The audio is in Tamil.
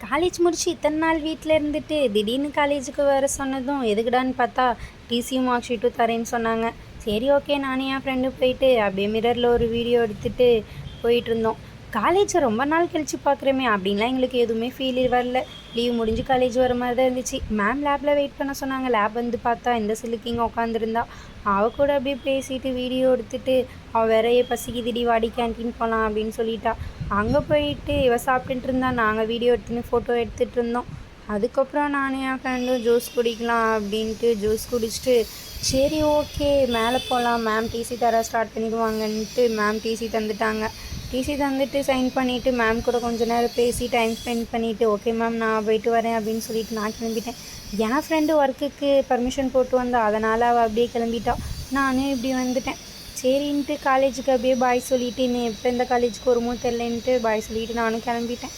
காலேஜ் முடிச்சு இத்தனை நாள் வீட்டில் இருந்துட்டு திடீர்னு காலேஜுக்கு வர சொன்னதும் எதுக்குடான்னு பார்த்தா டிசியும் மார்க் ஷீட்டும் தரேன்னு சொன்னாங்க. சரி ஓகே, நானும் என் ஃப்ரெண்டும் போயிட்டு அப்படியே மிரரில் ஒரு வீடியோ எடுத்துகிட்டு போயிட்டு இருந்தோம். காலேஜை ரொம்ப நாள் கழித்து பார்க்குறோமே அப்படின்லாம் எங்களுக்கு எதுவுமே ஃபீல் வரல. லீவ் முடிஞ்சு காலேஜ் வர மாதிரி தான் இருந்துச்சு. மேம் லேபில் வெயிட் பண்ண சொன்னாங்க. லேப் வந்து பார்த்தா இந்த சிலுக்கிங்க உட்காந்துருந்தா. அவள் கூட அப்படியே பேசிட்டு வீடியோ எடுத்துகிட்டு அவள் வேறையே பசிக்குதுடி வாடி கேன்டீன் போகலாம் அப்படின்னு சொல்லிட்டா. அங்கே போயிட்டு இவள் சாப்பிட்டுட்டு இருந்தா. நாங்கள் வீடியோ எடுத்துன்னு ஃபோட்டோ எடுத்துகிட்டு இருந்தோம். அதுக்கப்புறம் நானும் என் ஃப்ரெண்டும் ஜூஸ் குடிக்கலாம் அப்படின்ட்டு ஜூஸ் குடிச்சிட்டு சரி ஓகே மேலே போகலாம், மேம் டிசி தர ஸ்டார்ட் பண்ணிடுவாங்கன்ட்டு மேம் டிசி தந்துட்டாங்க. டிசி தந்துட்டு சைன் பண்ணிவிட்டு மேம் கூட கொஞ்சம் நேரம் பேசி டைம் ஸ்பெண்ட் பண்ணிவிட்டு ஓகே மேம் நான் போயிட்டு வரேன் அப்படின்னு சொல்லிட்டு நான் கிளம்பிட்டேன். என் ஃப்ரெண்டு ஒர்க்குக்கு பர்மிஷன் போட்டு வந்தா, அதனால் அவள் அப்படியே கிளம்பிட்டா. நானும் இப்படி வந்துட்டேன். சரின்ட்டு காலேஜுக்கு அப்படியே பாய் சொல்லிவிட்டு இன்னும் எப்போ இந்த காலேஜுக்கு வருமோ தெரிலன்ட்டு பாய் சொல்லிவிட்டு நானும் கிளம்பிட்டேன்.